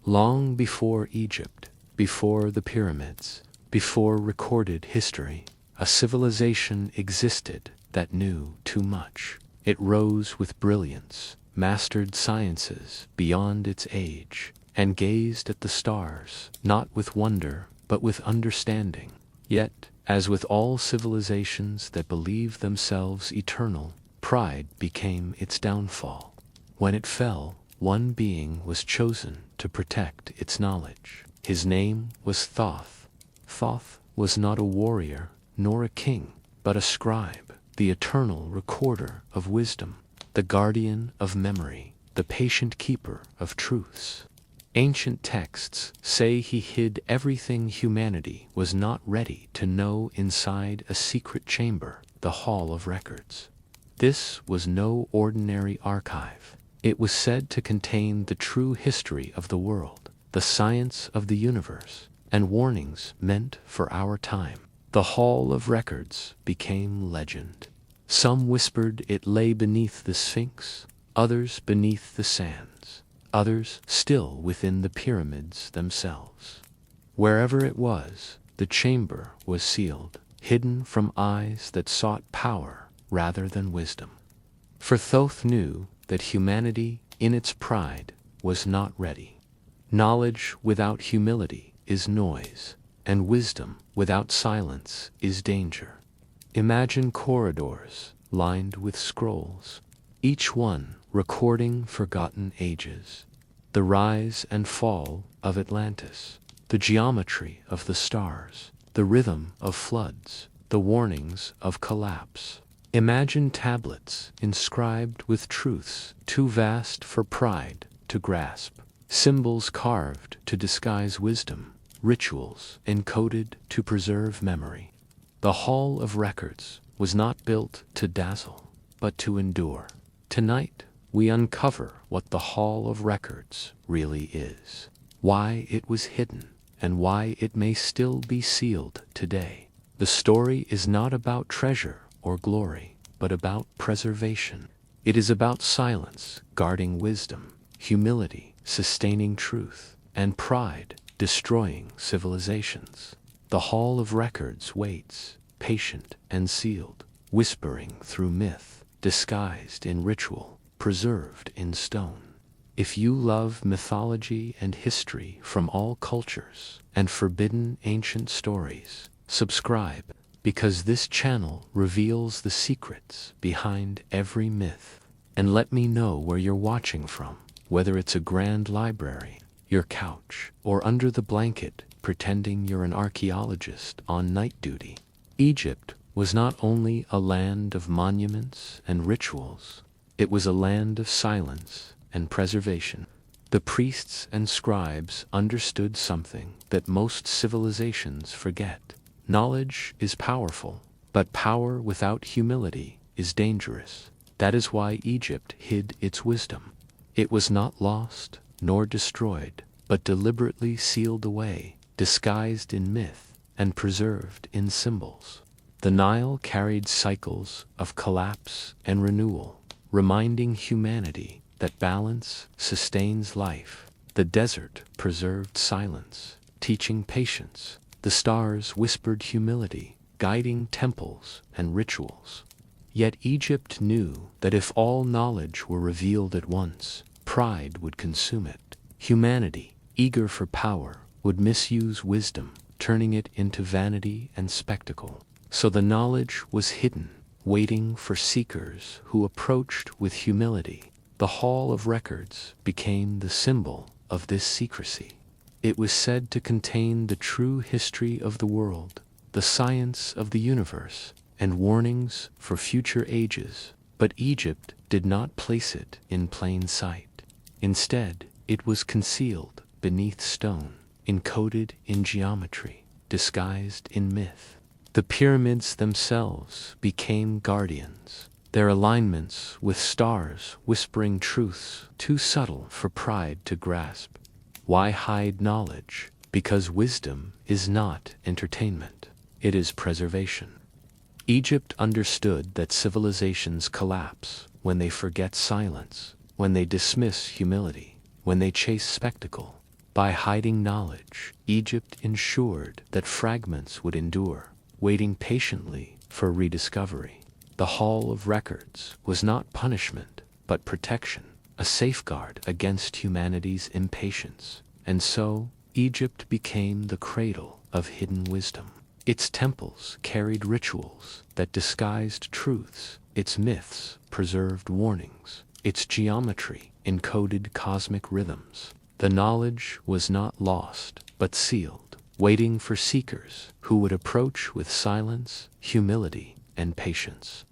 Long before Egypt, before the pyramids, before recorded history, a civilization existed that knew too much. It rose with brilliance, mastered sciences beyond its age, and gazed at the stars, not with wonder, but with understanding. Yet, as with all civilizations that believe themselves eternal, pride became its downfall. When it fell, one being was chosen to protect its knowledge. His name was Thoth. Thoth was not a warrior, nor a king, but a scribe, the eternal recorder of wisdom, the guardian of memory, the patient keeper of truths. Ancient texts say he hid everything humanity was not ready to know inside a secret chamber, the Hall of Records. This was no ordinary archive. It was said to contain the true history of the world, the science of the universe, and warnings meant for our time. The Hall of Records became legend. Some whispered it lay beneath the Sphinx, others beneath the sands, others still within the pyramids themselves. Wherever it was, the chamber was sealed, hidden from eyes that sought power rather than wisdom. For Thoth knew that humanity, in its pride, was not ready. Knowledge without humility is noise, and wisdom without silence is danger. Imagine corridors lined with scrolls, each one recording forgotten ages, the rise and fall of Atlantis, the geometry of the stars, the rhythm of floods, the warnings of collapse. Imagine tablets inscribed with truths too vast for pride to grasp, symbols carved to disguise wisdom, rituals encoded to preserve memory. The Hall of Records was not built to dazzle, but to endure. Tonight, we uncover what the Hall of Records really is, why it was hidden, and why it may still be sealed today. The story is not about treasure or glory, but about preservation. It is about silence guarding wisdom, humility sustaining truth, and pride destroying civilizations. The Hall of Records waits, patient and sealed, whispering through myth, disguised in ritual, preserved in stone. If you love mythology and history from all cultures and forbidden ancient stories, subscribe, because this channel reveals the secrets behind every myth. And let me know where you're watching from, whether it's a grand library, your couch, or under the blanket pretending you're an archaeologist on night duty. Egypt was not only a land of monuments and rituals, it was a land of silence and preservation. The priests and scribes understood something that most civilizations forget. Knowledge is powerful, but power without humility is dangerous. That is why Egypt hid its wisdom. It was not lost nor destroyed, but deliberately sealed away, disguised in myth, and preserved in symbols. The Nile carried cycles of collapse and renewal, reminding humanity that balance sustains life. The desert preserved silence, teaching patience. The stars whispered humility, guiding temples and rituals. Yet Egypt knew that if all knowledge were revealed at once, pride would consume it. Humanity, eager for power, would misuse wisdom, turning it into vanity and spectacle. So the knowledge was hidden, waiting for seekers who approached with humility. The Hall of Records became the symbol of this secrecy. It was said to contain the true history of the world, the science of the universe, and warnings for future ages. But Egypt did not place it in plain sight. Instead, it was concealed beneath stone, encoded in geometry, disguised in myth. The pyramids themselves became guardians, their alignments with stars whispering truths too subtle for pride to grasp. Why hide knowledge? Because wisdom is not entertainment, it is preservation. Egypt understood that civilizations collapse when they forget silence, when they dismiss humility, when they chase spectacle. By hiding knowledge, Egypt ensured that fragments would endure, waiting patiently for rediscovery. The Hall of Records was not punishment, but protection, a safeguard against humanity's impatience. And so, Egypt became the cradle of hidden wisdom. Its temples carried rituals that disguised truths, its myths preserved warnings, its geometry encoded cosmic rhythms. The knowledge was not lost, but sealed, waiting for seekers who would approach with silence, humility, and patience.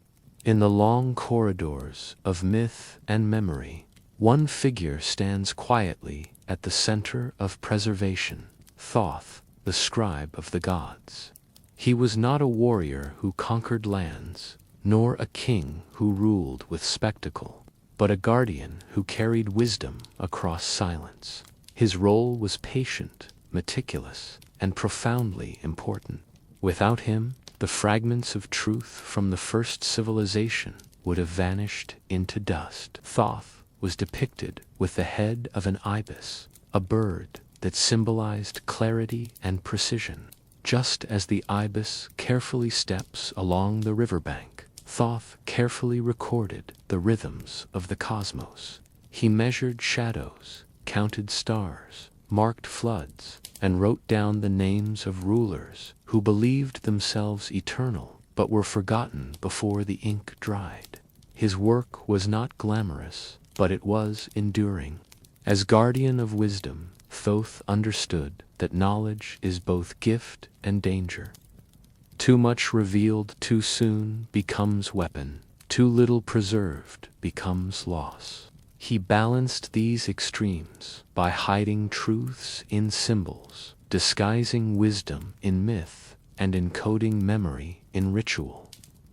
In the long corridors of myth and memory, one figure stands quietly at the center of preservation: Thoth, the scribe of the gods. He was not a warrior who conquered lands, nor a king who ruled with spectacle, but a guardian who carried wisdom across silence. His role was patient, meticulous, and profoundly important. Without him, the fragments of truth from the first civilization would have vanished into dust. Thoth was depicted with the head of an ibis, a bird that symbolized clarity and precision. Just as the ibis carefully steps along the riverbank, Thoth carefully recorded the rhythms of the cosmos. He measured shadows, counted stars, marked floods, and wrote down the names of rulers who believed themselves eternal but were forgotten before the ink dried. His work was not glamorous, but it was enduring. As guardian of wisdom, Thoth understood that knowledge is both gift and danger. Too much revealed too soon becomes weapon, too little preserved becomes loss. He balanced these extremes by hiding truths in symbols, disguising wisdom in myth, and encoding memory in ritual.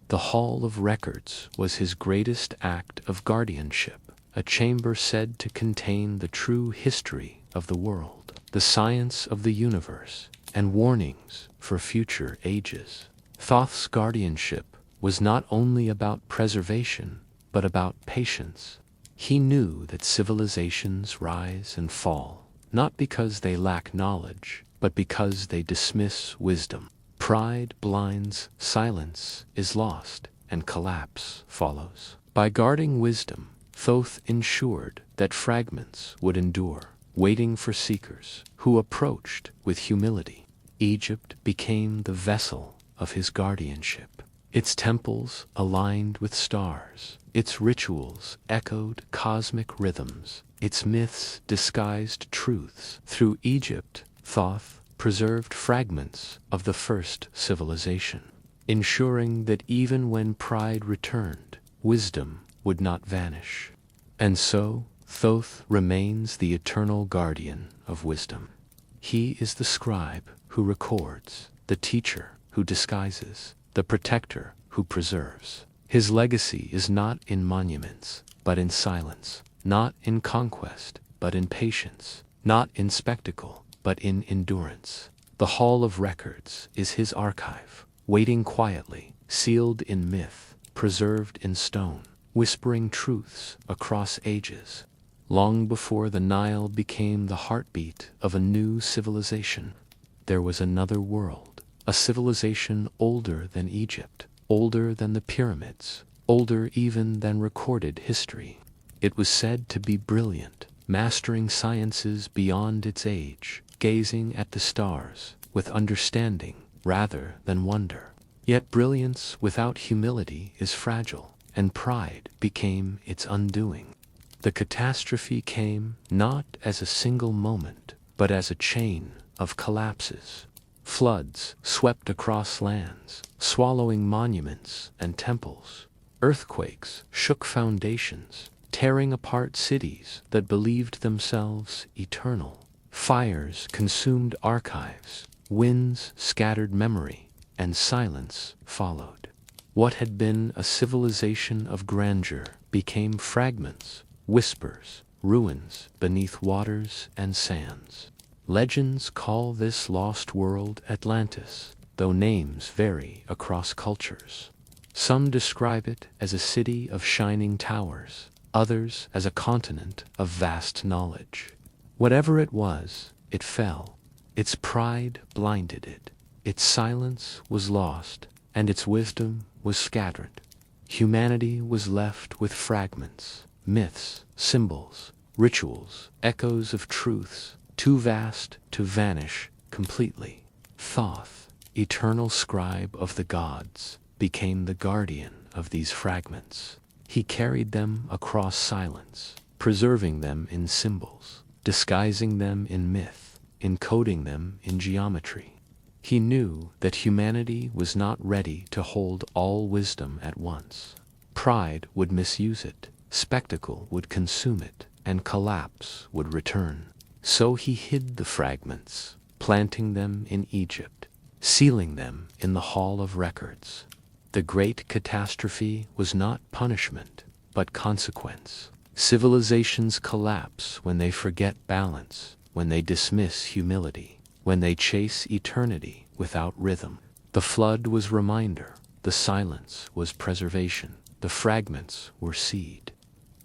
The Hall of Records was his greatest act of guardianship, a chamber said to contain the true history of the world, the science of the universe, and warnings for future ages. Thoth's guardianship was not only about preservation, but about patience. He knew that civilizations rise and fall, not because they lack knowledge, but because they dismiss wisdom. Pride blinds, silence is lost, and collapse follows. By guarding wisdom, Thoth ensured that fragments would endure, waiting for seekers who approached with humility. Egypt became the vessel of his guardianship. Its temples aligned with stars, its rituals echoed cosmic rhythms, its myths disguised truths. Through Egypt, Thoth preserved fragments of the first civilization, ensuring that even when pride returned, wisdom would not vanish. And so, Thoth remains the eternal guardian of wisdom. He is the scribe who records, the teacher who disguises, the protector who preserves. His legacy is not in monuments, but in silence, not in conquest, but in patience, not in spectacle, but in endurance. The Hall of Records is his archive, waiting quietly, sealed in myth, preserved in stone, whispering truths across ages. Long before the Nile became the heartbeat of a new civilization, there was another world, a civilization older than Egypt, older than the pyramids, older even than recorded history. It was said to be brilliant, mastering sciences beyond its age, gazing at the stars with understanding rather than wonder. Yet brilliance without humility is fragile, and pride became its undoing. The catastrophe came not as a single moment, but as a chain of collapses. Floods swept across lands, swallowing monuments and temples. Earthquakes shook foundations, tearing apart cities that believed themselves eternal. Fires consumed archives, winds scattered memory, and silence followed. What had been a civilization of grandeur became fragments, whispers, ruins beneath waters and sands. Legends call this lost world Atlantis, though names vary across cultures. Some describe it as a city of shining towers, others as a continent of vast knowledge. Whatever it was, it fell. Its pride blinded it. Its silence was lost, and its wisdom was scattered. Humanity was left with fragments, myths, symbols, rituals, echoes of truths, too vast to vanish completely. Thoth, eternal scribe of the gods, became the guardian of these fragments. He carried them across silence, preserving them in symbols, disguising them in myth, encoding them in geometry. He knew that humanity was not ready to hold all wisdom at once. Pride would misuse it, spectacle would consume it, and collapse would return. So he hid the fragments, planting them in Egypt, sealing them in the Hall of Records. The great catastrophe was not punishment, but consequence. Civilizations collapse when they forget balance, when they dismiss humility, when they chase eternity without rhythm. The flood was reminder, the silence was preservation, the fragments were seed.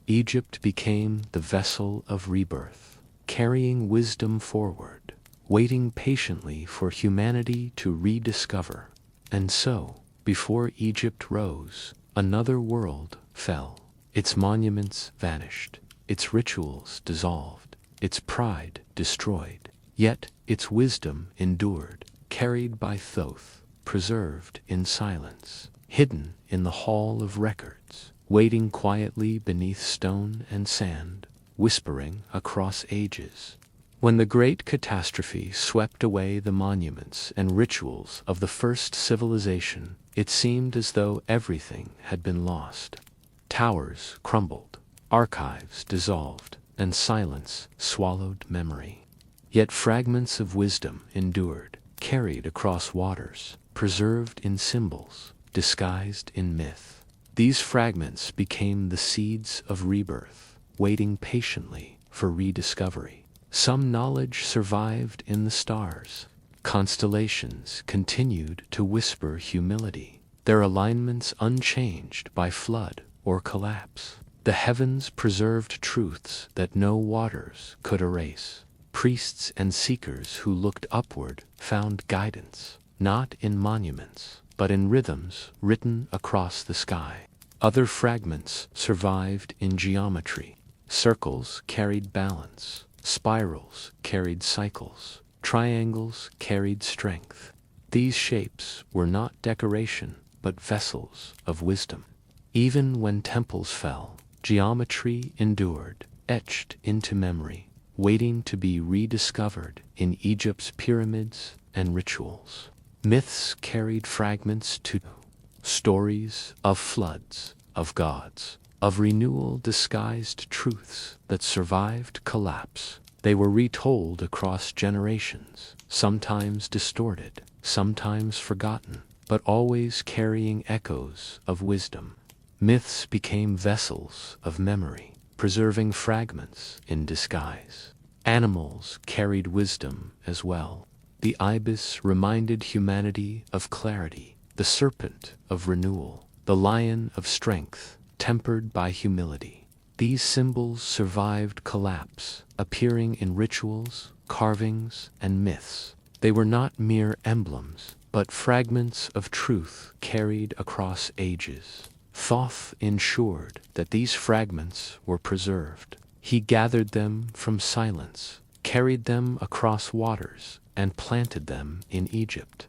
Egypt became the vessel of rebirth, carrying wisdom forward, waiting patiently for humanity to rediscover. And so, before Egypt rose, another world fell. Its monuments vanished, its rituals dissolved, its pride destroyed. Yet its wisdom endured, carried by Thoth, preserved in silence, hidden in the Hall of Records, waiting quietly beneath stone and sand, whispering across ages. When the great catastrophe swept away the monuments and rituals of the first civilization, it seemed as though everything had been lost. Towers crumbled, archives dissolved, and silence swallowed memory. Yet fragments of wisdom endured, carried across waters, preserved in symbols, disguised in myth. These fragments became the seeds of rebirth, waiting patiently for rediscovery. Some knowledge survived in the stars. Constellations continued to whisper humility, their alignments unchanged by flood or collapse. The heavens preserved truths that no waters could erase. Priests and seekers who looked upward found guidance, not in monuments, but in rhythms written across the sky. Other fragments survived in geometry. Circles carried balance, spirals carried cycles, triangles carried strength. These shapes were not decoration, but vessels of wisdom. Even when temples fell, geometry endured, etched into memory, waiting to be rediscovered in Egypt's pyramids and rituals. Myths carried fragments to stories of floods, of gods, of renewal, disguised truths that survived collapse. They were retold across generations, sometimes distorted, sometimes forgotten, but always carrying echoes of wisdom. Myths became vessels of memory, preserving fragments in disguise. Animals carried wisdom as well. The ibis reminded humanity of clarity, the serpent of renewal, the lion of strength, tempered by humility. These symbols survived collapse, appearing in rituals, carvings, and myths. They were not mere emblems, but fragments of truth carried across ages. Thoth ensured that these fragments were preserved. He gathered them from silence, carried them across waters, and planted them in Egypt.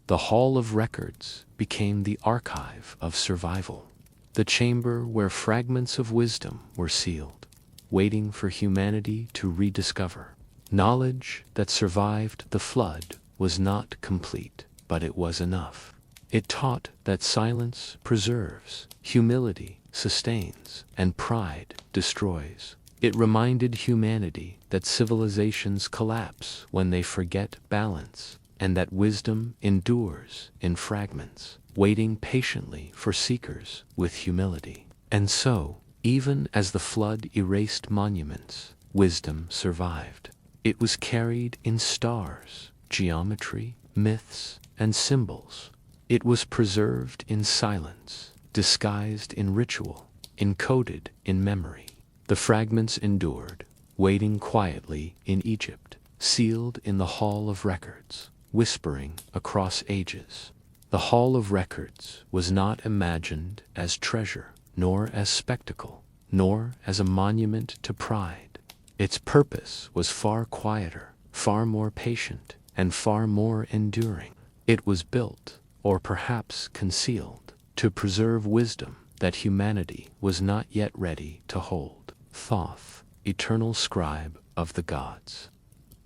The Hall of Records became the archive of survival, the chamber where fragments of wisdom were sealed, waiting for humanity to rediscover. Knowledge that survived the flood was not complete, but it was enough. It taught that silence preserves, humility sustains, and pride destroys. It reminded humanity that civilizations collapse when they forget balance, and that wisdom endures in fragments, waiting patiently for seekers with humility. And so, even as the flood erased monuments, wisdom survived. It was carried in stars, geometry, myths, and symbols. It was preserved in silence, disguised in ritual, encoded in memory. The fragments endured, waiting quietly in Egypt, sealed in the Hall of Records, whispering across ages. The Hall of Records was not imagined as treasure, nor as spectacle, nor as a monument to pride. Its purpose was far quieter, far more patient, and far more enduring. It was built, or perhaps concealed, to preserve wisdom that humanity was not yet ready to hold. Thoth, eternal scribe of the gods,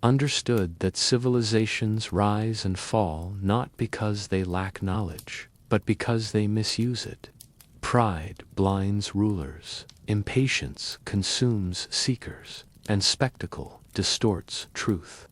understood that civilizations rise and fall not because they lack knowledge, but because they misuse it. Pride blinds rulers, impatience consumes seekers, and spectacle distorts truth.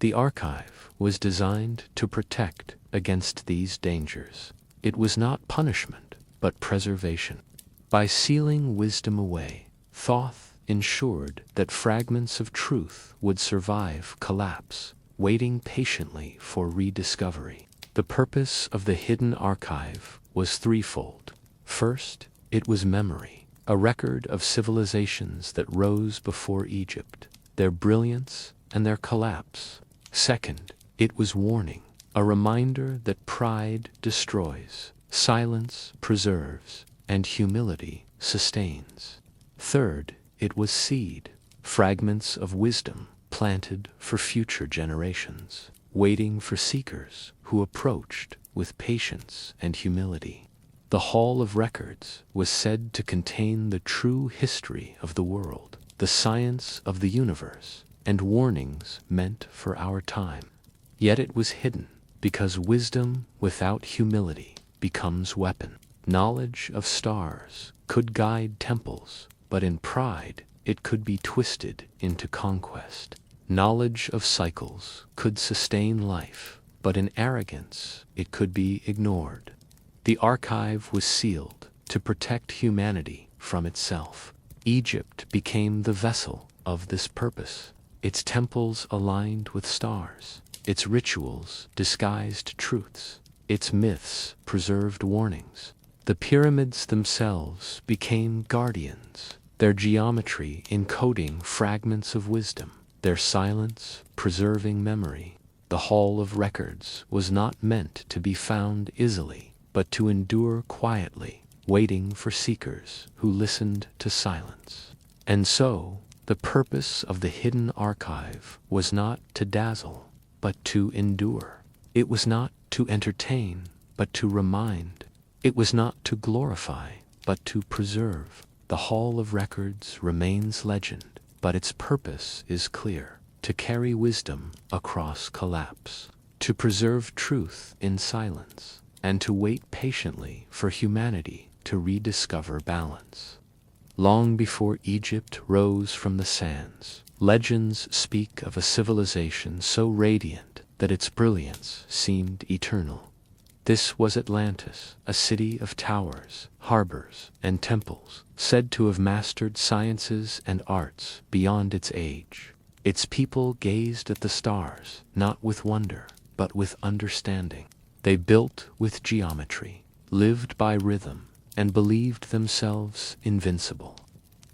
The archive was designed to protect against these dangers. It was not punishment, but preservation. By sealing wisdom away, Thoth ensured that fragments of truth would survive collapse, waiting patiently for rediscovery. The purpose of the hidden archive was threefold. First, it was memory, a record of civilizations that rose before Egypt, their brilliance and their collapse. Second, it was warning, a reminder that pride destroys, silence preserves, and humility sustains. Third, it was seed, fragments of wisdom planted for future generations, waiting for seekers who approached with patience and humility. The Hall of Records was said to contain the true history of the world, the science of the universe, and warnings meant for our time. Yet it was hidden, because wisdom without humility becomes weapon. Knowledge of stars could guide temples, but in pride it could be twisted into conquest. Knowledge of cycles could sustain life, but in arrogance it could be ignored. The archive was sealed to protect humanity from itself. Egypt became the vessel of this purpose. Its temples aligned with stars, its rituals disguised truths, its myths preserved warnings. The pyramids themselves became guardians, their geometry encoding fragments of wisdom, their silence preserving memory. The Hall of Records was not meant to be found easily, but to endure quietly, waiting for seekers who listened to silence. And so, the purpose of the hidden archive was not to dazzle, but to endure. It was not to entertain, but to remind. It was not to glorify, but to preserve. The Hall of Records remains legend, but its purpose is clear: to carry wisdom across collapse, to preserve truth in silence, and to wait patiently for humanity to rediscover balance. Long before Egypt rose from the sands, legends speak of a civilization so radiant that its brilliance seemed eternal. This was Atlantis, a city of towers, harbors, and temples, said to have mastered sciences and arts beyond its age. Its people gazed at the stars, not with wonder, but with understanding. They built with geometry, lived by rhythm, and believed themselves invincible.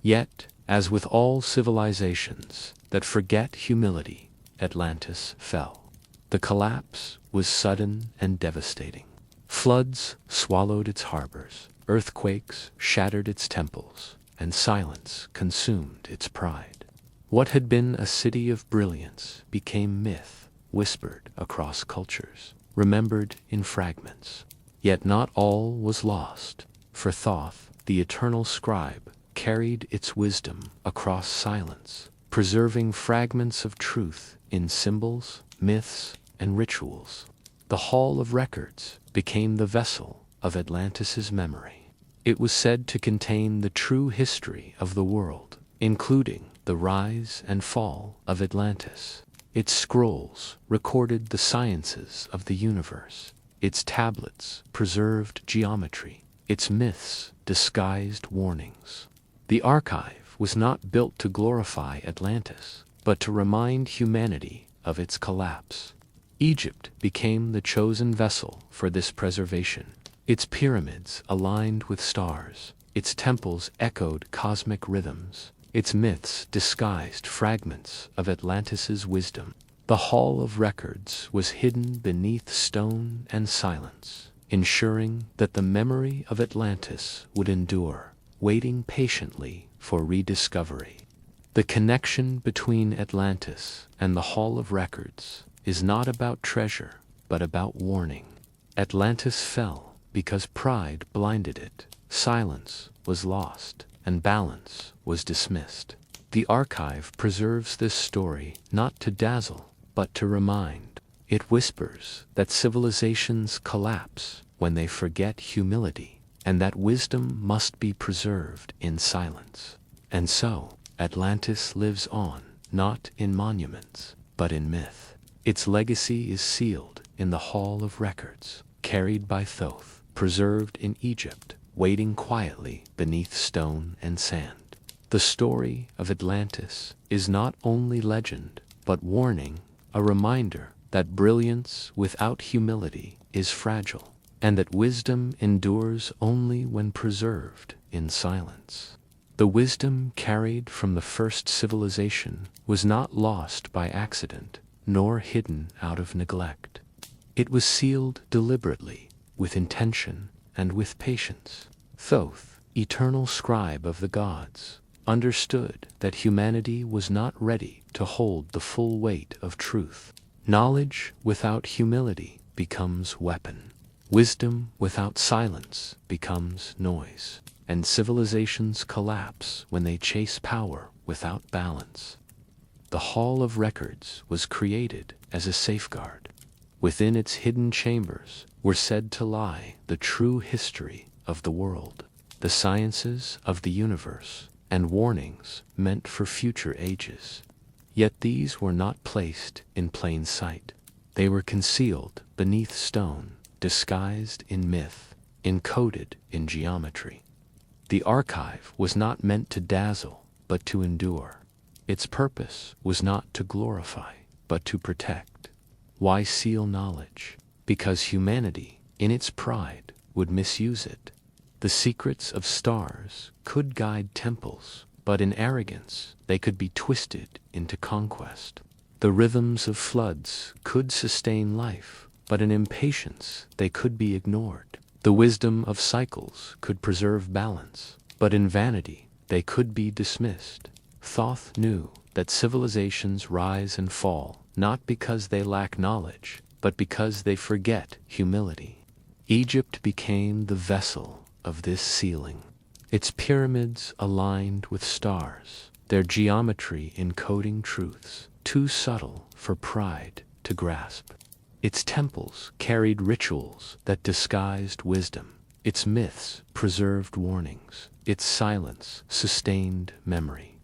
Yet, as with all civilizations that forget humility, Atlantis fell. The collapse was sudden and devastating. Floods swallowed its harbors, earthquakes shattered its temples, and silence consumed its pride. What had been a city of brilliance became myth, whispered across cultures, remembered in fragments. Yet not all was lost, for Thoth, the eternal scribe, carried its wisdom across silence, preserving fragments of truth in symbols, myths, and rituals. The Hall of Records became the vessel of Atlantis's memory. It was said to contain the true history of the world, including the rise and fall of Atlantis. Its scrolls recorded the sciences of the universe. Its tablets preserved geometry. Its myths disguised warnings. The archive was not built to glorify Atlantis, but to remind humanity of its collapse. Egypt became the chosen vessel for this preservation. Its pyramids aligned with stars. Its temples echoed cosmic rhythms. Its myths disguised fragments of Atlantis's wisdom. The Hall of Records was hidden beneath stone and silence, ensuring that the memory of Atlantis would endure, waiting patiently for rediscovery. The connection between Atlantis and the Hall of Records is not about treasure, but about warning. Atlantis fell because pride blinded it, silence was lost, and balance was dismissed. The archive preserves this story not to dazzle, but to remind. It whispers that civilizations collapse when they forget humility, and that wisdom must be preserved in silence. And so, Atlantis lives on, not in monuments, but in myth. Its legacy is sealed in the Hall of Records, carried by Thoth, preserved in Egypt, waiting quietly beneath stone and sand. The story of Atlantis is not only legend, but warning, a reminder that brilliance without humility is fragile, and that wisdom endures only when preserved in silence. The wisdom carried from the first civilization was not lost by accident, nor hidden out of neglect. It was sealed deliberately, with intention and with patience. Thoth, eternal scribe of the gods, understood that humanity was not ready to hold the full weight of truth. Knowledge without humility becomes weapon. Wisdom without silence becomes noise. And civilizations collapse when they chase power without balance. The Hall of Records was created as a safeguard. Within its hidden chambers were said to lie the true history of the world, the sciences of the universe, and warnings meant for future ages. Yet these were not placed in plain sight. They were concealed beneath stone, disguised in myth, encoded in geometry. The archive was not meant to dazzle, but to endure. Its purpose was not to glorify, but to protect. Why seal knowledge? Because humanity, in its pride, would misuse it. The secrets of stars could guide temples, but in arrogance they could be twisted into conquest. The rhythms of floods could sustain life, but in impatience they could be ignored. The wisdom of cycles could preserve balance, but in vanity they could be dismissed. Thoth knew that civilizations rise and fall not because they lack knowledge, but because they forget humility. Egypt became the vessel of this sealing. Its pyramids aligned with stars, their geometry encoding truths too subtle for pride to grasp. Its temples carried rituals that disguised wisdom. Its myths preserved warnings. Its silence sustained memory.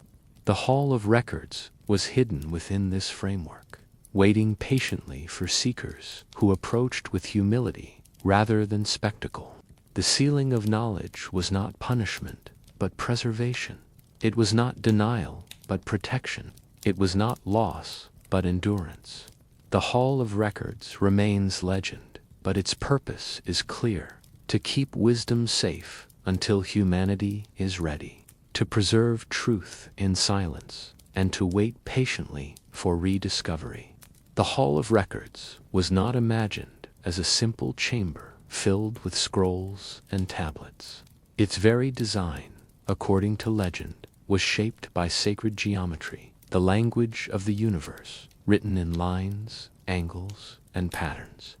The Hall of Records was hidden within this framework, waiting patiently for seekers who approached with humility rather than spectacle. The sealing of knowledge was not punishment, but preservation. It was not denial, but protection. It was not loss, but endurance. The Hall of Records remains legend, but its purpose is clear: to keep wisdom safe until humanity is ready, to preserve truth in silence, and to wait patiently for rediscovery. The Hall of Records was not imagined as a simple chamber filled with scrolls and tablets. Its very design, according to legend, was shaped by sacred geometry, the language of the universe, written in lines, angles, and patterns.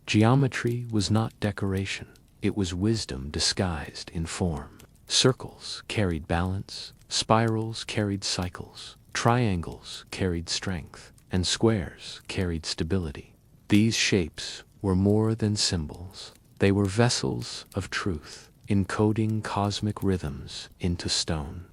Geometry was not decoration, it was wisdom disguised in form. Circles carried balance, spirals carried cycles, triangles carried strength, and squares carried stability. These shapes were more than symbols. They were vessels of truth, encoding cosmic rhythms into stone.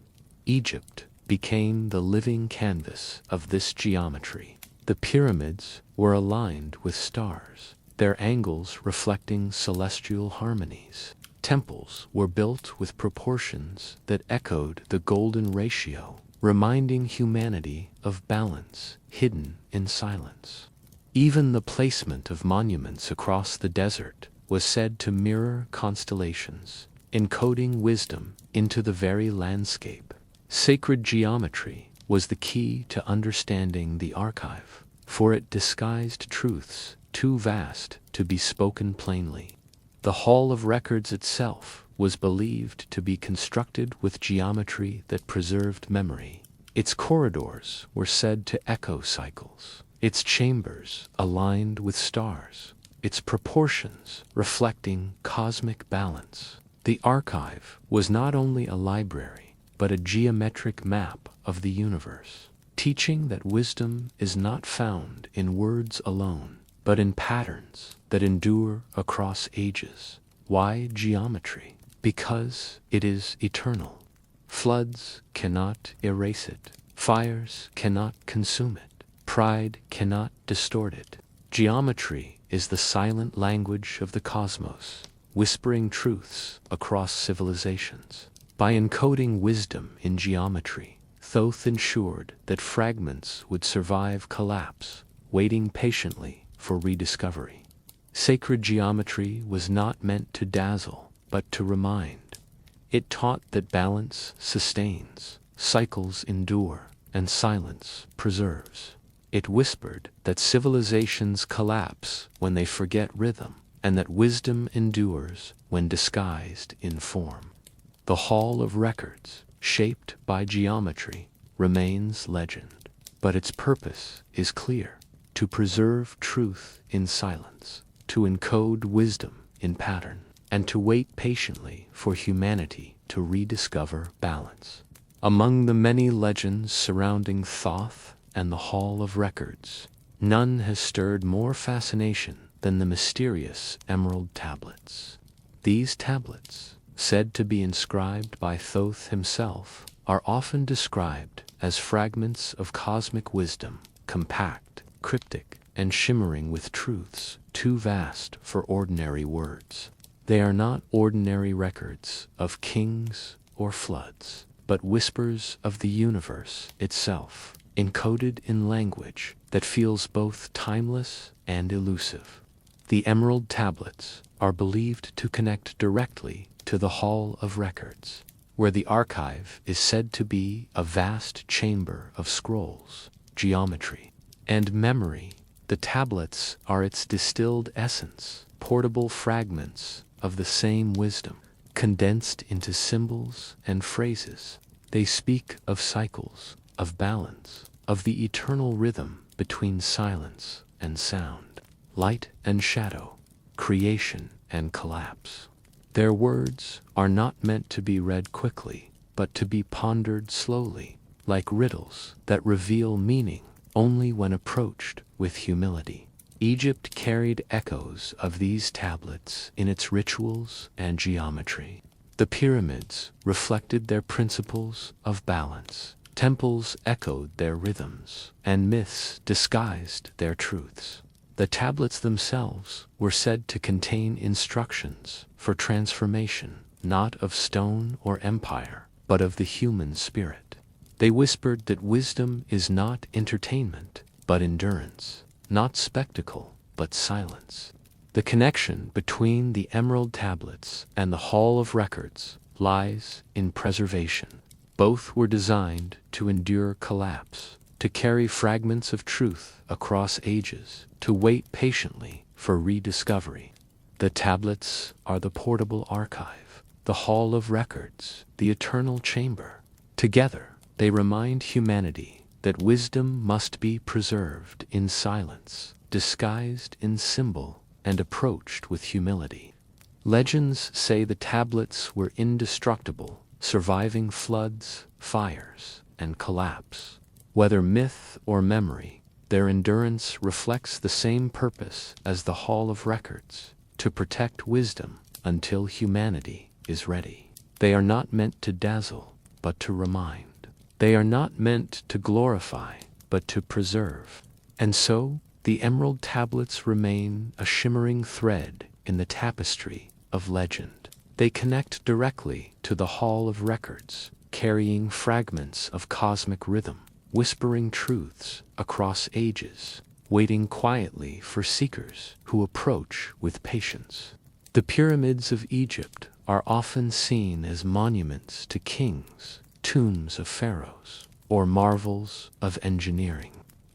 Egypt became the living canvas of this geometry. The pyramids were aligned with stars, their angles reflecting celestial harmonies. Temples were built with proportions that echoed the golden ratio, reminding humanity of balance hidden in silence. Even the placement of monuments across the desert was said to mirror constellations, encoding wisdom into the very landscape. Sacred geometry was the key to understanding the archive, for it disguised truths too vast to be spoken plainly. The Hall of Records itself was believed to be constructed with geometry that preserved memory. Its corridors were said to echo cycles, its chambers aligned with stars, its proportions reflecting cosmic balance. The archive was not only a library, but a geometric map of the universe, teaching that wisdom is not found in words alone, but in patterns that endure across ages. Why geometry? Because it is eternal. Floods cannot erase it. Fires cannot consume it. Pride cannot distort it. Geometry is the silent language of the cosmos, whispering truths across civilizations. By encoding wisdom in geometry, Thoth ensured that fragments would survive collapse, waiting patiently for rediscovery. Sacred geometry was not meant to dazzle, but to remind. It taught that balance sustains, cycles endure, and silence preserves. It whispered that civilizations collapse when they forget rhythm, and that wisdom endures when disguised in form. The Hall of Records, shaped by geometry, remains legend, but its purpose is clear: to preserve truth in silence, to encode wisdom in pattern, and to wait patiently for humanity to rediscover balance. Among the many legends surrounding Thoth and the Hall of Records, none has stirred more fascination than the mysterious emerald tablets. These tablets, said to be inscribed by Thoth himself, are often described as fragments of cosmic wisdom, compact, cryptic, and shimmering with truths too vast for ordinary words. They are not ordinary records of kings or floods, but whispers of the universe itself, encoded in language that feels both timeless and elusive. The emerald tablets are believed to connect directly to the Hall of Records, where the archive is said to be a vast chamber of scrolls, geometry, and memory. The tablets are its distilled essence, portable fragments of the same wisdom, condensed into symbols and phrases. They speak of cycles, of balance, of the eternal rhythm between silence and sound, light and shadow, creation and collapse. Their words are not meant to be read quickly, but to be pondered slowly, like riddles that reveal meaning only when approached with humility. Egypt carried echoes of these tablets in its rituals and geometry. The pyramids reflected their principles of balance. Temples echoed their rhythms, and myths disguised their truths. The tablets themselves were said to contain instructions for transformation, not of stone or empire, but of the human spirit. They whispered that wisdom is not entertainment, but endurance, not spectacle, but silence. The connection between the emerald tablets and the Hall of Records lies in preservation. Both were designed to endure collapse, to carry fragments of truth across ages, to wait patiently for rediscovery. The tablets are the portable archive, the Hall of Records, the eternal chamber. Together, they remind humanity that wisdom must be preserved in silence, disguised in symbol, and approached with humility. Legends say the tablets were indestructible, surviving floods, fires, and collapse. Whether myth or memory, their endurance reflects the same purpose as the Hall of Records: to protect wisdom until humanity is ready. They are not meant to dazzle, but to remind. They are not meant to glorify, but to preserve. And so, the emerald tablets remain a shimmering thread in the tapestry of legend. They connect directly to the Hall of Records, carrying fragments of cosmic rhythm, whispering truths across ages, waiting quietly for seekers who approach with patience. The pyramids of Egypt are often seen as monuments to kings, tombs of pharaohs, or marvels of engineering.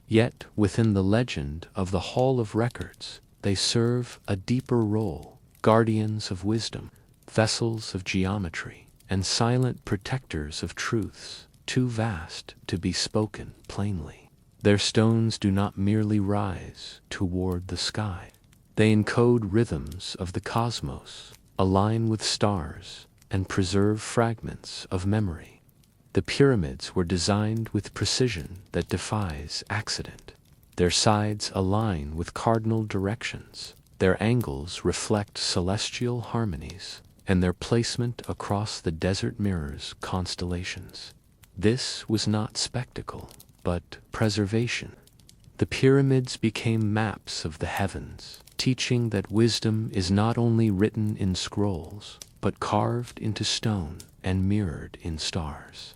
Yet, within the legend of the Hall of Records, they serve a deeper role: guardians of wisdom, vessels of geometry, and silent protectors of truths too vast to be spoken plainly. Their stones do not merely rise toward the sky. They encode rhythms of the cosmos, align with stars, and preserve fragments of memory. The pyramids were designed with precision that defies accident. Their sides align with cardinal directions, their angles reflect celestial harmonies, and their placement across the desert mirrors constellations. This was not spectacle, but preservation. The pyramids became maps of the heavens, teaching that wisdom is not only written in scrolls, but carved into stone and mirrored in stars.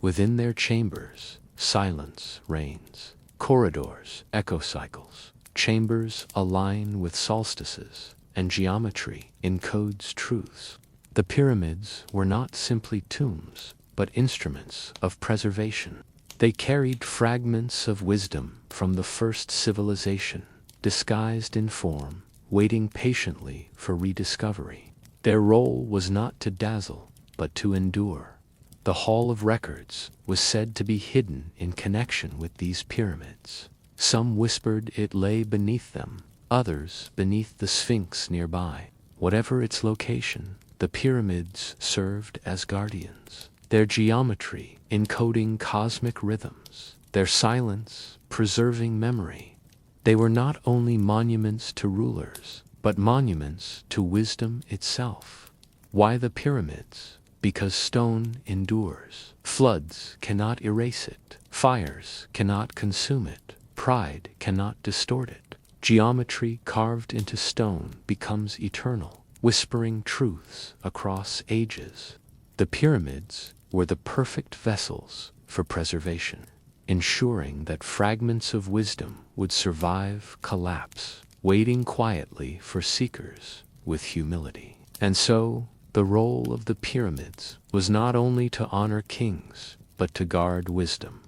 Within their chambers, silence reigns. Corridors echo cycles, chambers align with solstices, and geometry encodes truths. The pyramids were not simply tombs, but instruments of preservation. They carried fragments of wisdom from the first civilization, disguised in form, waiting patiently for rediscovery. Their role was not to dazzle, but to endure. The Hall of Records was said to be hidden in connection with these pyramids. Some whispered it lay beneath them, others beneath the Sphinx nearby. Whatever its location, the pyramids served as guardians. Their geometry encoding cosmic rhythms, their silence preserving memory. They were not only monuments to rulers, but monuments to wisdom itself. Why the pyramids? Because stone endures. Floods cannot erase it. Fires cannot consume it. Pride cannot distort it. Geometry carved into stone becomes eternal, whispering truths across ages. The pyramids were the perfect vessels for preservation, ensuring that fragments of wisdom would survive collapse, waiting quietly for seekers with humility. And so, the role of the pyramids was not only to honor kings, but to guard wisdom.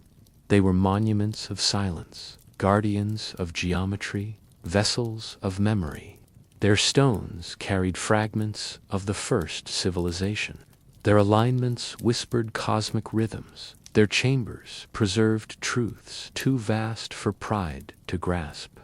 They were monuments of silence, guardians of geometry, vessels of memory. Their stones carried fragments of the first civilization. Their alignments whispered cosmic rhythms. Their chambers preserved truths too vast for pride to grasp.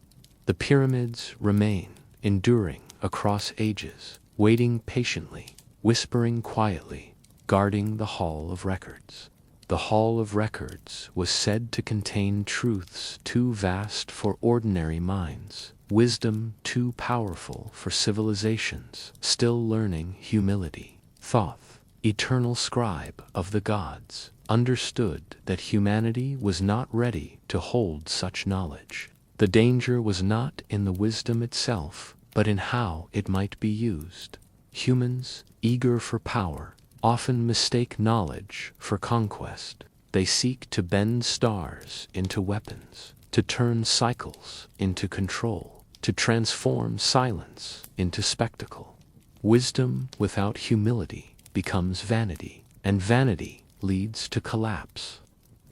The pyramids remain, enduring across ages, waiting patiently, whispering quietly, guarding the Hall of Records. The Hall of Records was said to contain truths too vast for ordinary minds, wisdom too powerful for civilizations still learning humility. Thoth, eternal scribe of the gods, understood that humanity was not ready to hold such knowledge. The danger was not in the wisdom itself, but in how it might be used. Humans, eager for power, often mistake knowledge for conquest. They seek to bend stars into weapons, to turn cycles into control, to transform silence into spectacle. Wisdom without humility becomes vanity, and vanity leads to collapse.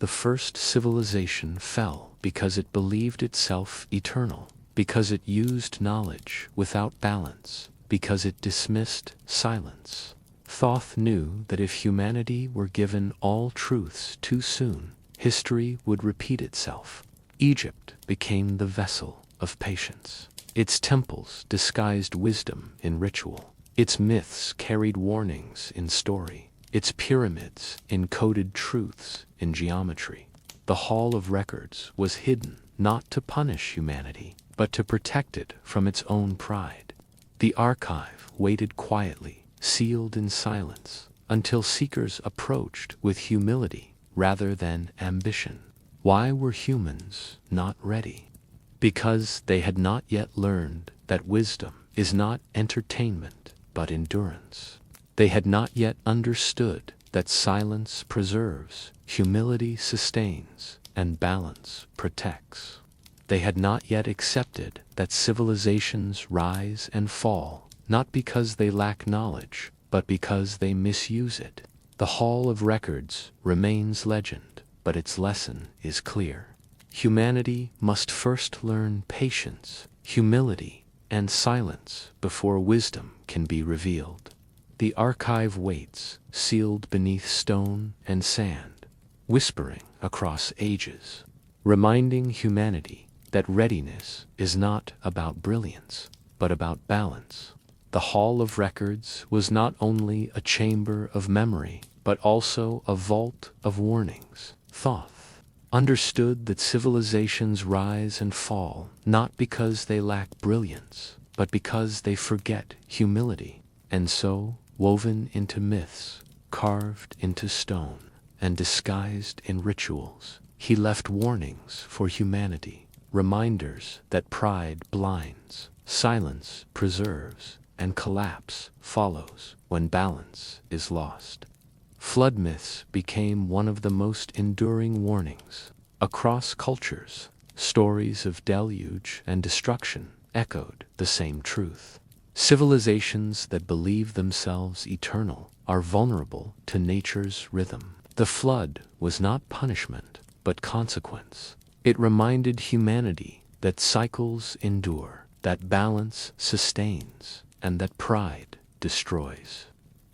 The first civilization fell because it believed itself eternal, because it used knowledge without balance, because it dismissed silence. Thoth knew that if humanity were given all truths too soon, history would repeat itself. Egypt became the vessel of patience. Its temples disguised wisdom in ritual. Its myths carried warnings in story. Its pyramids encoded truths in geometry. The Hall of Records was hidden not to punish humanity, but to protect it from its own pride. The archive waited quietly, sealed in silence, until seekers approached with humility rather than ambition. Why were humans not ready? Because they had not yet learned that wisdom is not entertainment, but endurance. They had not yet understood that silence preserves, humility sustains, and balance protects. They had not yet accepted that civilizations rise and fall, not because they lack knowledge, but because they misuse it. The Hall of Records remains legend, but its lesson is clear. Humanity must first learn patience, humility, and silence before wisdom can be revealed. The archive waits, sealed beneath stone and sand, whispering across ages, reminding humanity that readiness is not about brilliance, but about balance. The Hall of Records was not only a chamber of memory, but also a vault of warnings. Thoth understood that civilizations rise and fall not because they lack brilliance, but because they forget humility. And so, woven into myths, carved into stone, and disguised in rituals, he left warnings for humanity, reminders that pride blinds, silence preserves, and collapse follows when balance is lost. Flood myths became one of the most enduring warnings. Across cultures, stories of deluge and destruction echoed the same truth. Civilizations that believe themselves eternal are vulnerable to nature's rhythm. The flood was not punishment, but consequence. It reminded humanity that cycles endure, that balance sustains, and that pride destroys.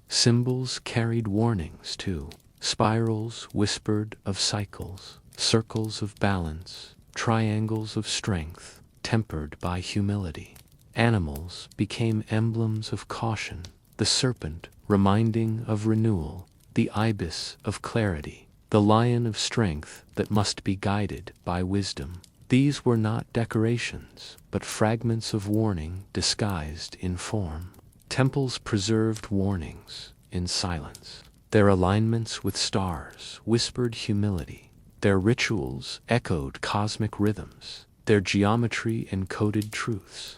Symbols carried warnings too. Spirals whispered of cycles, circles of balance, triangles of strength, tempered by humility. Animals became emblems of caution, the serpent reminding of renewal, the ibis of clarity, the lion of strength that must be guided by wisdom. These were not decorations, but fragments of warning disguised in form. Temples preserved warnings in silence. Their alignments with stars whispered humility. Their rituals echoed cosmic rhythms. Their geometry encoded truths.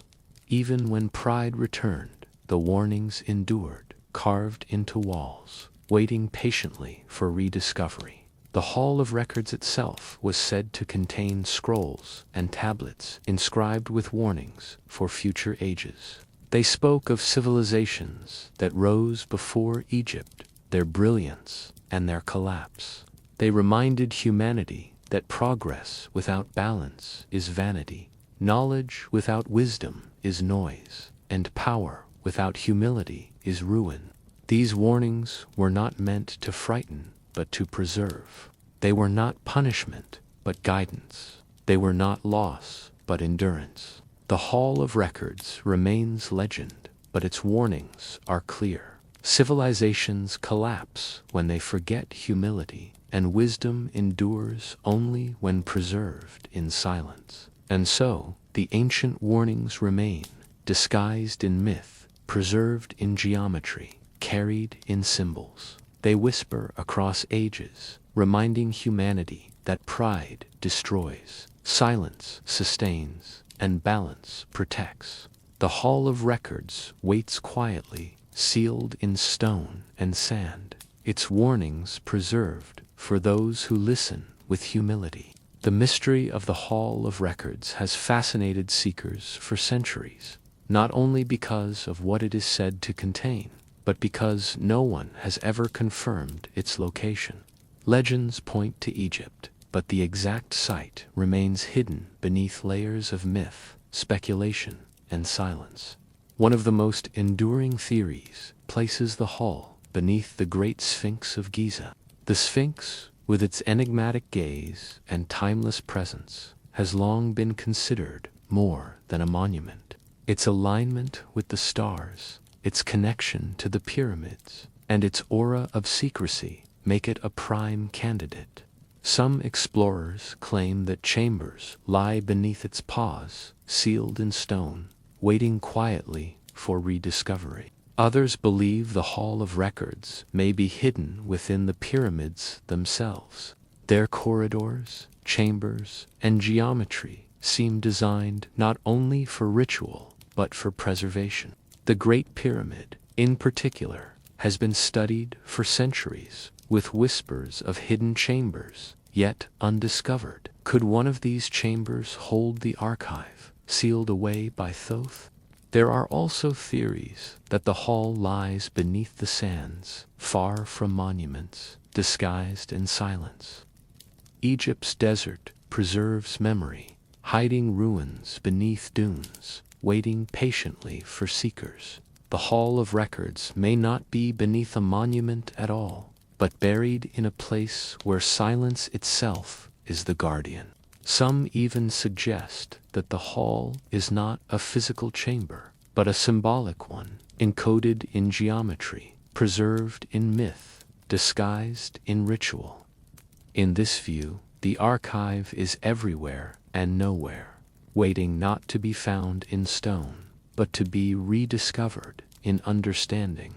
Even when pride returned, the warnings endured, carved into walls, waiting patiently for rediscovery. The Hall of Records itself was said to contain scrolls and tablets inscribed with warnings for future ages. They spoke of civilizations that rose before Egypt, their brilliance and their collapse. They reminded humanity that progress without balance is vanity, knowledge without wisdom is noise, and power without humility is ruin. These warnings were not meant to frighten, but to preserve. They were not punishment, but guidance. They were not loss, but endurance. The Hall of Records remains legend, but its warnings are clear. Civilizations collapse when they forget humility, and wisdom endures only when preserved in silence. And so, the ancient warnings remain, disguised in myth, preserved in geometry, carried in symbols. They whisper across ages, reminding humanity that pride destroys, silence sustains, and balance protects. The Hall of Records waits quietly, sealed in stone and sand, its warnings preserved for those who listen with humility. The mystery of the Hall of Records has fascinated seekers for centuries, not only because of what it is said to contain, but because no one has ever confirmed its location. Legends point to Egypt, but the exact site remains hidden beneath layers of myth, speculation, and silence. One of the most enduring theories places the hall beneath the Great Sphinx of Giza. The Sphinx, with its enigmatic gaze and timeless presence, has long been considered more than a monument. Its alignment with the stars, its connection to the pyramids, and its aura of secrecy make it a prime candidate. Some explorers claim that chambers lie beneath its paws, sealed in stone, waiting quietly for rediscovery. Others believe the Hall of Records may be hidden within the pyramids themselves. Their corridors, chambers, and geometry seem designed not only for ritual, but for preservation. The Great Pyramid, in particular, has been studied for centuries, with whispers of hidden chambers, yet undiscovered. Could one of these chambers hold the archive, sealed away by Thoth? There are also theories that the hall lies beneath the sands, far from monuments, disguised in silence. Egypt's desert preserves memory, hiding ruins beneath dunes, waiting patiently for seekers. The Hall of Records may not be beneath a monument at all, but buried in a place where silence itself is the guardian. Some even suggest that the hall is not a physical chamber, but a symbolic one, encoded in geometry, preserved in myth, disguised in ritual. In this view, the archive is everywhere and nowhere, waiting not to be found in stone, but to be rediscovered in understanding.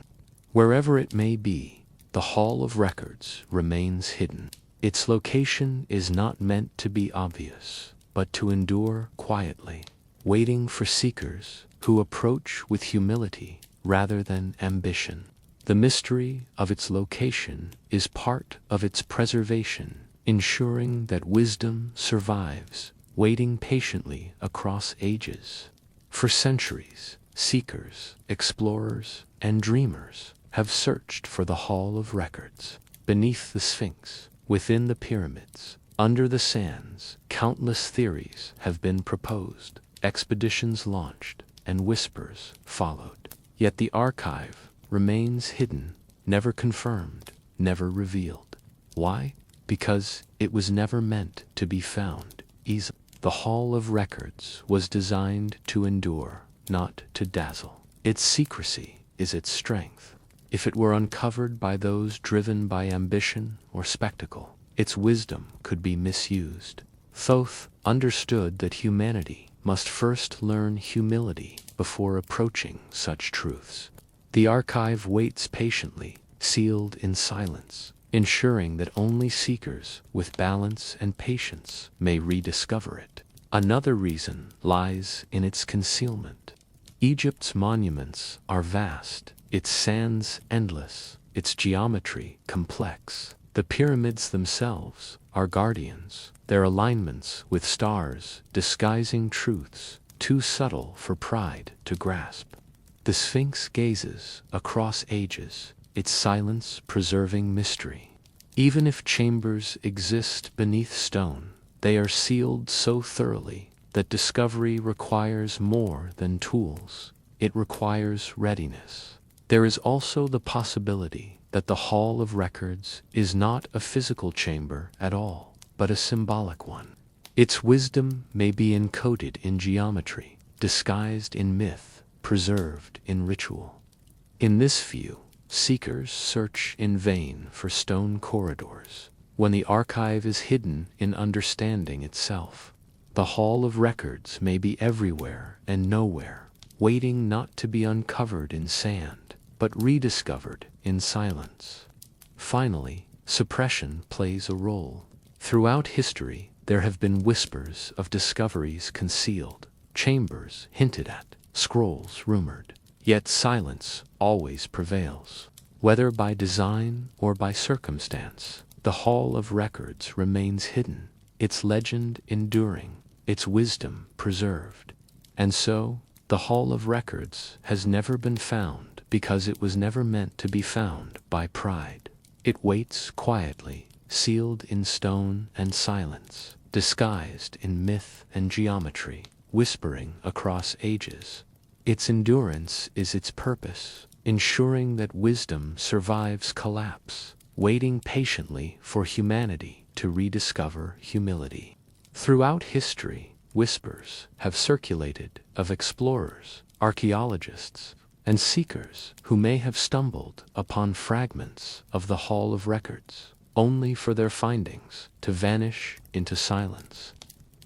Wherever it may be, the Hall of Records remains hidden. Its location is not meant to be obvious, but to endure quietly, waiting for seekers who approach with humility rather than ambition. The mystery of its location is part of its preservation, ensuring that wisdom survives, waiting patiently across ages. For centuries, seekers, explorers, and dreamers have searched for the Hall of Records. Beneath the Sphinx, within the pyramids, under the sands, countless theories have been proposed, expeditions launched, and whispers followed. Yet the archive remains hidden, never confirmed, never revealed. Why? Because it was never meant to be found easily. The Hall of Records was designed to endure, not to dazzle. Its secrecy is its strength. If it were uncovered by those driven by ambition or spectacle, its wisdom could be misused. Thoth understood that humanity must first learn humility before approaching such truths. The archive waits patiently, sealed in silence, ensuring that only seekers with balance and patience may rediscover it. Another reason lies in its concealment. Egypt's monuments are vast, its sands endless, its geometry complex. The pyramids themselves are guardians, their alignments with stars disguising truths too subtle for pride to grasp. The Sphinx gazes across ages, its silence preserving mystery. Even if chambers exist beneath stone, they are sealed so thoroughly that discovery requires more than tools. It requires readiness. There is also the possibility that the Hall of Records is not a physical chamber at all, but a symbolic one. Its wisdom may be encoded in geometry, disguised in myth, preserved in ritual. In this view, seekers search in vain for stone corridors, when the archive is hidden in understanding itself. The Hall of Records may be everywhere and nowhere, waiting not to be uncovered in sand, but rediscovered in silence. Finally, suppression plays a role. Throughout history, there have been whispers of discoveries concealed, chambers hinted at, scrolls rumored. Yet silence always prevails. Whether by design or by circumstance, the Hall of Records remains hidden, its legend enduring, its wisdom preserved. And so, the Hall of Records has never been found because it was never meant to be found by pride. It waits quietly, sealed in stone and silence, disguised in myth and geometry, whispering across ages. Its endurance is its purpose, ensuring that wisdom survives collapse, waiting patiently for humanity to rediscover humility. Throughout history, whispers have circulated of explorers, archaeologists, and seekers who may have stumbled upon fragments of the Hall of Records, only for their findings to vanish into silence.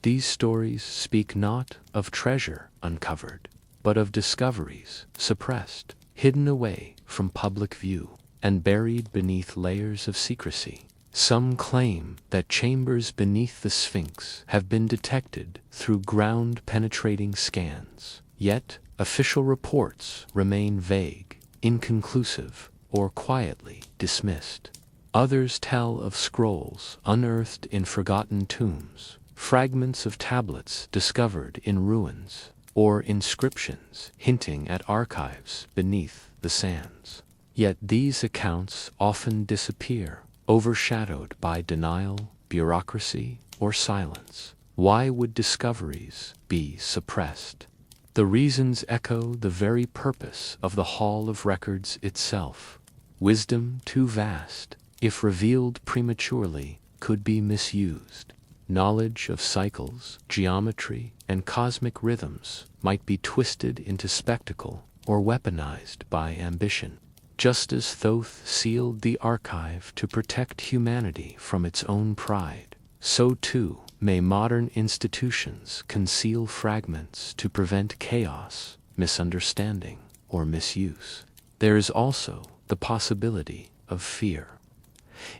These stories speak not of treasure uncovered, but of discoveries suppressed, hidden away from public view, and buried beneath layers of secrecy. Some claim that chambers beneath the Sphinx have been detected through ground-penetrating scans, yet official reports remain vague, inconclusive, or quietly dismissed. Others tell of scrolls unearthed in forgotten tombs, fragments of tablets discovered in ruins, or inscriptions hinting at archives beneath the sands. Yet these accounts often disappear, overshadowed by denial, bureaucracy, or silence. Why would discoveries be suppressed? The reasons echo the very purpose of the Hall of Records itself. Wisdom too vast, if revealed prematurely, could be misused. Knowledge of cycles, geometry, and cosmic rhythms might be twisted into spectacle or weaponized by ambition. Just as Thoth sealed the archive to protect humanity from its own pride, so too may modern institutions conceal fragments to prevent chaos, misunderstanding, or misuse. There is also the possibility of fear.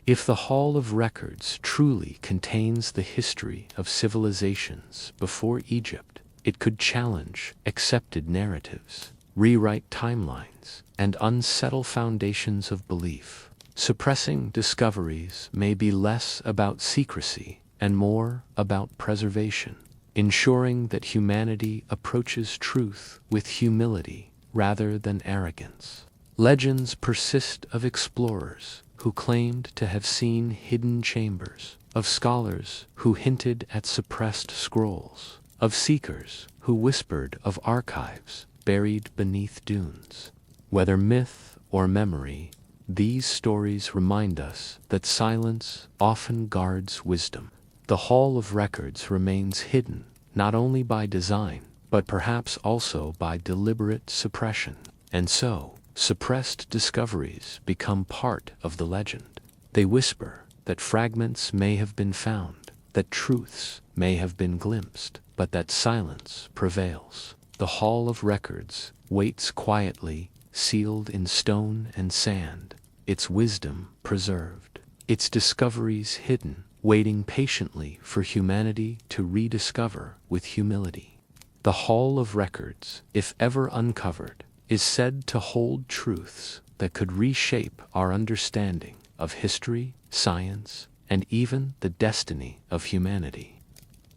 If the Hall of Records truly contains the history of civilizations before Egypt, it could challenge accepted narratives, rewrite timelines, and unsettle foundations of belief. Suppressing discoveries may be less about secrecy and more about preservation, ensuring that humanity approaches truth with humility rather than arrogance. Legends persist of explorers who claimed to have seen hidden chambers, of scholars who hinted at suppressed scrolls, of seekers who whispered of archives buried beneath dunes. Whether myth or memory, these stories remind us that silence often guards wisdom. The Hall of Records remains hidden not only by design, but perhaps also by deliberate suppression. And so, suppressed discoveries become part of the legend. They whisper that fragments may have been found, that truths may have been glimpsed, but that silence prevails. The Hall of Records waits quietly, sealed in stone and sand, its wisdom preserved, its discoveries hidden, waiting patiently for humanity to rediscover with humility. The Hall of Records, if ever uncovered, is said to hold truths that could reshape our understanding of history, science, and even the destiny of humanity.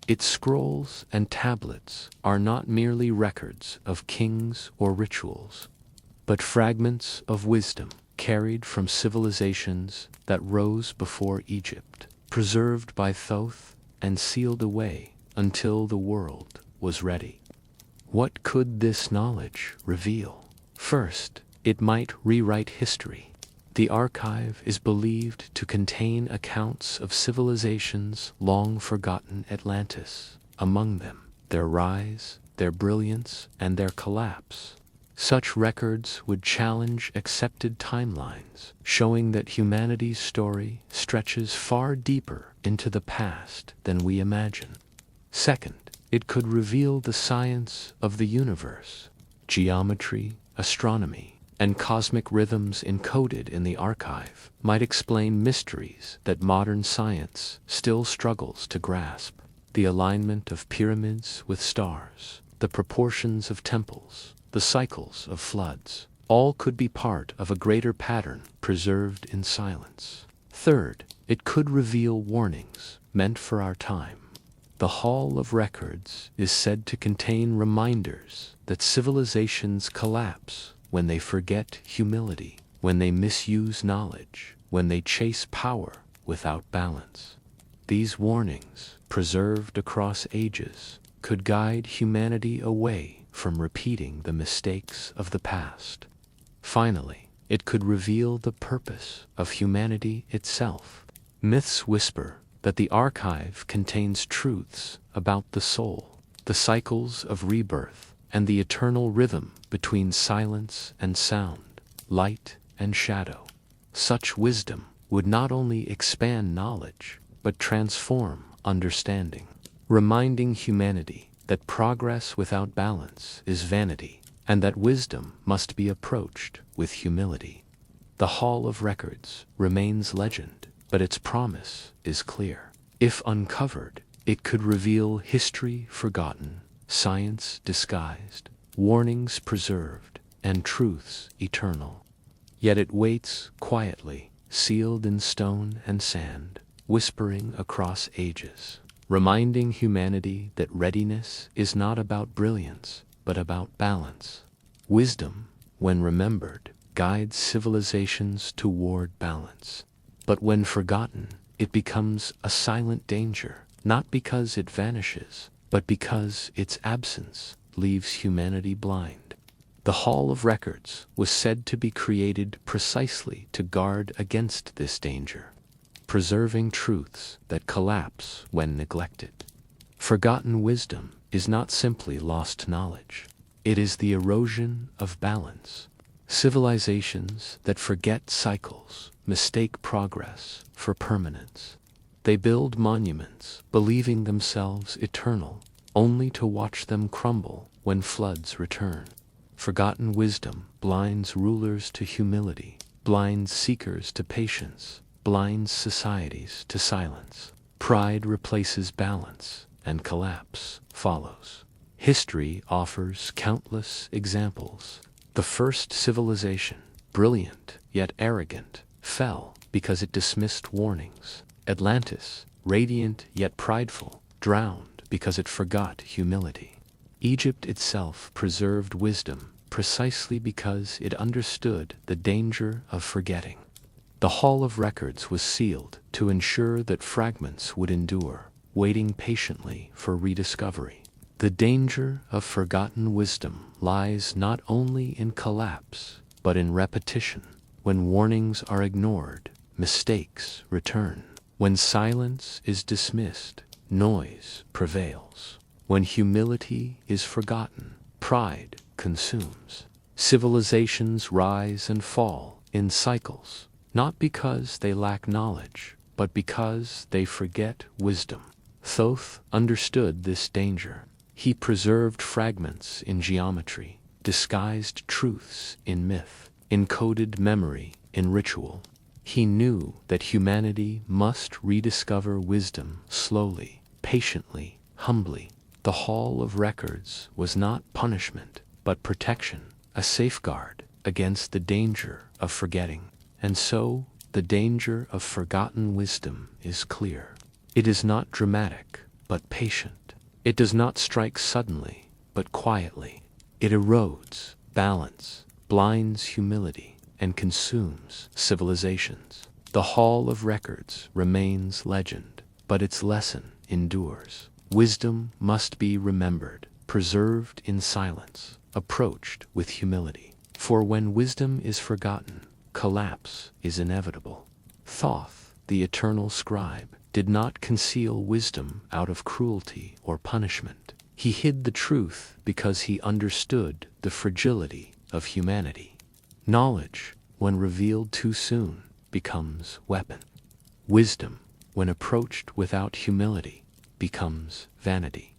Its scrolls and tablets are not merely records of kings or rituals, but fragments of wisdom carried from civilizations that rose before Egypt, preserved by Thoth and sealed away until the world was ready. What could this knowledge reveal? First, it might rewrite history. The archive is believed to contain accounts of civilizations long forgotten Atlantis, among them their rise, their brilliance, and their collapse. Such records would challenge accepted timelines, showing that humanity's story stretches far deeper into the past than we imagine. Second, it could reveal the science of the universe. Geometry, astronomy, and cosmic rhythms encoded in the archive might explain mysteries that modern science still struggles to grasp. The alignment of pyramids with stars, the proportions of temples, the cycles of floods, all could be part of a greater pattern preserved in silence. Third, it could reveal warnings meant for our time. The Hall of Records is said to contain reminders that civilizations collapse when they forget humility, when they misuse knowledge, when they chase power without balance. These warnings, preserved across ages, could guide humanity away from repeating the mistakes of the past. Finally, it could reveal the purpose of humanity itself. Myths whisper that the archive contains truths about the soul, the cycles of rebirth, and the eternal rhythm between silence and sound, light and shadow. Such wisdom would not only expand knowledge, but transform understanding, reminding humanity that progress without balance is vanity, and that wisdom must be approached with humility. The Hall of Records remains legend, but its promise is clear. If uncovered, it could reveal history forgotten, science disguised, warnings preserved, and truths eternal. Yet it waits quietly, sealed in stone and sand, whispering across ages, reminding humanity that readiness is not about brilliance, but about balance. Wisdom, when remembered, guides civilizations toward balance. But when forgotten, it becomes a silent danger, not because it vanishes, but because its absence leaves humanity blind. The Hall of Records was said to be created precisely to guard against this danger, preserving truths that collapse when neglected. Forgotten wisdom is not simply lost knowledge. It is the erosion of balance. Civilizations that forget cycles mistake progress for permanence. They build monuments, believing themselves eternal, only to watch them crumble when floods return. Forgotten wisdom blinds rulers to humility, blinds seekers to patience, blinds societies to silence. Pride replaces balance, and collapse follows. History offers countless examples. The first civilization, brilliant yet arrogant, fell because it dismissed warnings. Atlantis, radiant yet prideful, drowned because it forgot humility. Egypt itself preserved wisdom precisely because it understood the danger of forgetting. The Hall of Records was sealed to ensure that fragments would endure, waiting patiently for rediscovery. The danger of forgotten wisdom lies not only in collapse, but in repetition. When warnings are ignored, mistakes return. When silence is dismissed, noise prevails. When humility is forgotten, pride consumes. Civilizations rise and fall in cycles, not because they lack knowledge, but because they forget wisdom. Thoth understood this danger. He preserved fragments in geometry, disguised truths in myth, encoded memory in ritual. He knew that humanity must rediscover wisdom slowly, patiently, humbly. The Hall of Records was not punishment, but protection, a safeguard against the danger of forgetting. And so, the danger of forgotten wisdom is clear. It is not dramatic, but patient. It does not strike suddenly, but quietly. It erodes balance, blinds humility, and consumes civilizations. The Hall of Records remains legend, but its lesson endures. Wisdom must be remembered, preserved in silence, approached with humility. For when wisdom is forgotten, collapse is inevitable. Thoth, the eternal scribe, did not conceal wisdom out of cruelty or punishment. He hid the truth because he understood the fragility of humanity. Knowledge, when revealed too soon, becomes weapon. Wisdom, when approached without humility, becomes vanity.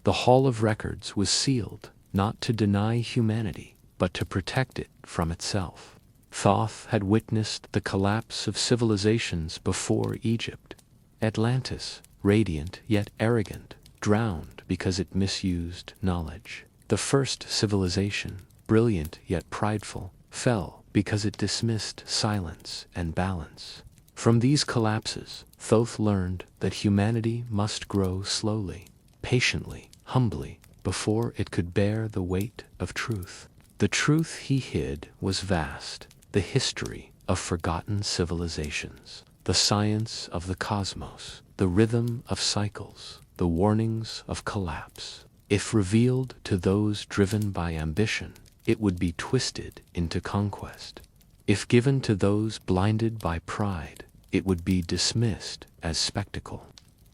The Hall of Records was sealed not to deny humanity, but to protect it from itself. Thoth had witnessed the collapse of civilizations before Egypt. Atlantis, radiant yet arrogant, drowned because it misused knowledge. The first civilization, brilliant yet prideful, fell because it dismissed silence and balance. From these collapses, Thoth learned that humanity must grow slowly, patiently, humbly, before it could bear the weight of truth. The truth he hid was vast, the history of forgotten civilizations, the science of the cosmos, the rhythm of cycles, the warnings of collapse. If revealed to those driven by ambition, it would be twisted into conquest. If given to those blinded by pride, it would be dismissed as spectacle.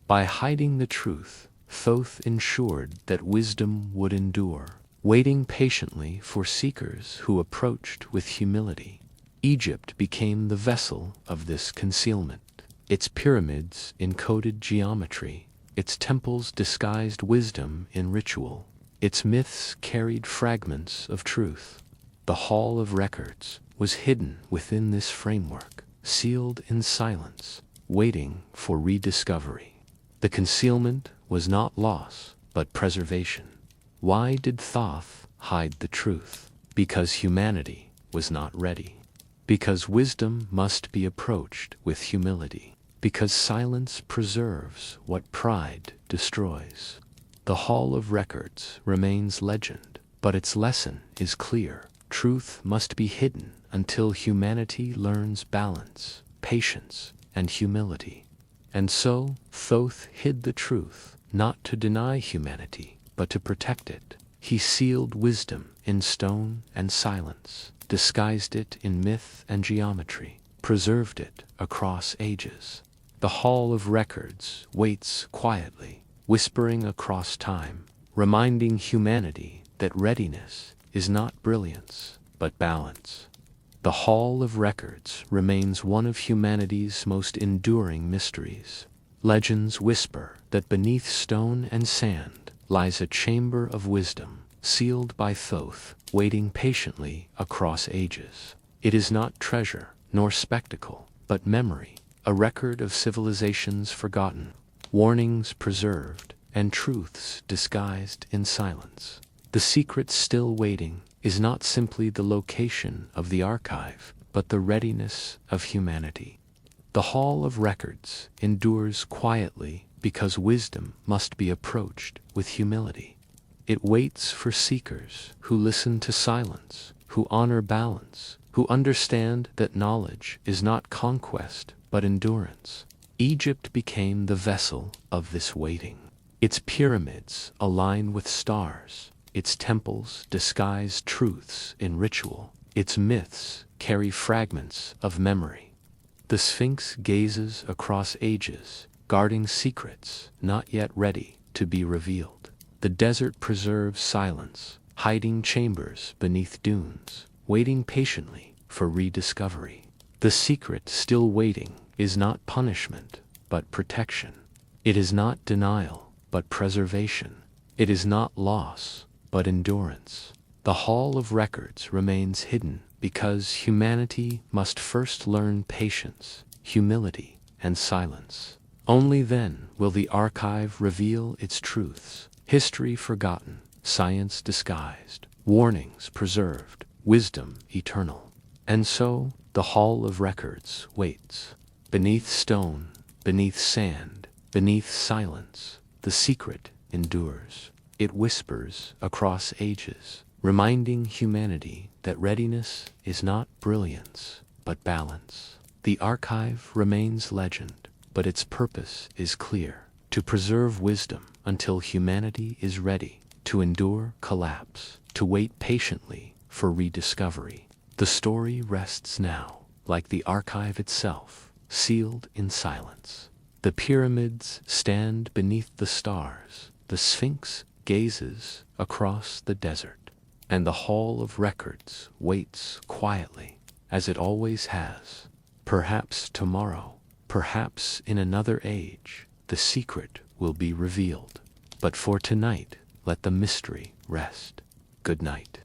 By hiding the truth, Thoth ensured that wisdom would endure, waiting patiently for seekers who approached with humility. Egypt became the vessel of this concealment. Its pyramids encoded geometry, its temples disguised wisdom in ritual, its myths carried fragments of truth. The Hall of Records was hidden within this framework, sealed in silence, waiting for rediscovery. The concealment was not loss, but preservation. Why did Thoth hide the truth? Because humanity was not ready. Because wisdom must be approached with humility. Because silence preserves what pride destroys. The Hall of Records remains legend, but its lesson is clear. Truth must be hidden until humanity learns balance, patience, and humility. And so, Thoth hid the truth, not to deny humanity, but to protect it. He sealed wisdom in stone and silence, disguised it in myth and geometry, preserved it across ages. The Hall of Records waits quietly, whispering across time, reminding humanity that readiness is not brilliance, but balance. The Hall of Records remains one of humanity's most enduring mysteries. Legends whisper that beneath stone and sand lies a chamber of wisdom, sealed by Thoth, waiting patiently across ages. It is not treasure nor spectacle, but memory, a record of civilizations forgotten, warnings preserved, and truths disguised in silence. The secret still waiting is not simply the location of the archive, but the readiness of humanity. The Hall of Records endures quietly because wisdom must be approached with humility. It waits for seekers who listen to silence, who honor balance, who understand that knowledge is not conquest but endurance. Egypt became the vessel of this waiting. Its pyramids align with stars, its temples disguise truths in ritual, its myths carry fragments of memory. The Sphinx gazes across ages, guarding secrets not yet ready to be revealed. The desert preserves silence, hiding chambers beneath dunes, waiting patiently for rediscovery. The secret still waiting is not punishment, but protection. It is not denial, but preservation. It is not loss, but endurance. The Hall of Records remains hidden because humanity must first learn patience, humility, and silence. Only then will the archive reveal its truths. History forgotten, science disguised, warnings preserved, wisdom eternal. And so, the Hall of Records waits. Beneath stone, beneath sand, beneath silence, the secret endures. It whispers across ages, reminding humanity that readiness is not brilliance, but balance. The archive remains legend, but its purpose is clear: to preserve wisdom until humanity is ready, to endure collapse, to wait patiently for rediscovery. The story rests now, like the archive itself, sealed in silence. The pyramids stand beneath the stars, the Sphinx gazes across the desert, and the Hall of Records waits quietly, as it always has. Perhaps tomorrow, perhaps in another age, the secret will be revealed. But for tonight, let the mystery rest. Good night.